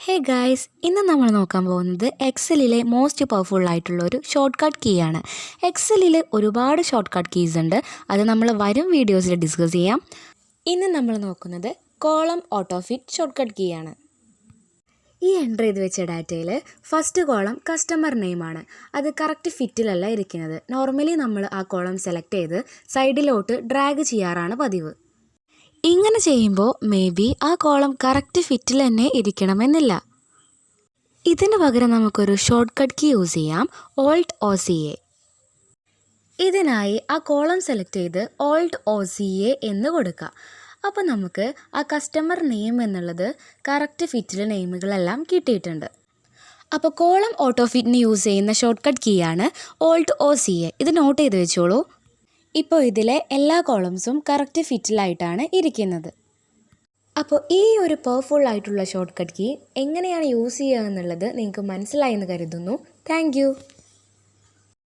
Hey guys, ഇന്ന് നമ്മൾ നോക്കാൻ പോകുന്നത് എക്സലിലെ മോസ്റ്റ് പവർഫുൾ ആയിട്ടുള്ള ഒരു ഷോർട്ട് കട്ട് കീ ആണ്. എക്സലിൽ ഒരുപാട് ഷോർട്ട് കട്ട് കീസ് ഉണ്ട്. അത് നമ്മൾ വരും വീഡിയോസിൽ ഡിസ്കസ് ചെയ്യാം. ഇന്ന് നമ്മൾ നോക്കുന്നത് column auto fit shortcut key ആണ്. ഈ എൻ്റർ ചെയ്ത് വെച്ച ഡാറ്റയിൽ ഫസ്റ്റ് കോളം കസ്റ്റമർ നെയിമാണ്. അത് കറക്റ്റ് ഫിറ്റിലല്ല ഇരിക്കുന്നത്. നോർമലി നമ്മൾ ആ കോളം സെലക്ട് ചെയ്ത് സൈഡിലോട്ട് ഡ്രാഗ് ചെയ്യാറാണ് പതിവ്. ഇങ്ങനെ ചെയ്യുമ്പോൾ മേ ബി ആ കോളം കറക്റ്റ് ഫിറ്റിൽ തന്നെ ഇരിക്കണമെന്നില്ല. ഇതിന് പകരം നമുക്കൊരു ഷോർട്ട് കട്ട് കീ യൂസ് ചെയ്യാം, Alt+OCA. ഇതിനായി ആ കോളം സെലക്ട് ചെയ്ത് Alt+OCA എന്ന് കൊടുക്കുക. അപ്പോൾ നമുക്ക് ആ കസ്റ്റമർ നെയിം എന്നുള്ളത് കറക്റ്റ് ഫിറ്റിൽ നെയിമുകളെല്ലാം കിട്ടിയിട്ടുണ്ട്. അപ്പോൾ കോളം ഓട്ടോ ഫിറ്റിന് യൂസ് ചെയ്യുന്ന ഷോർട്ട് കട്ട് കീ ആണ് Alt+OCA. ഇത് നോട്ട് ചെയ്ത് വെച്ചോളൂ. ഇപ്പോൾ ഇതിലെ എല്ലാ കോളംസും കറക്റ്റ് ഫിറ്റിലായിട്ടാണ് ഇരിക്കുന്നത്. അപ്പോൾ ഈ ഒരു പവർഫുൾ ആയിട്ടുള്ള ഷോർട്ട് കട്ട് കീ എങ്ങനെയാണ് യൂസ് ചെയ്യുക എന്നുള്ളത് നിങ്ങൾക്ക് മനസ്സിലായെന്ന് കരുതുന്നു. താങ്ക്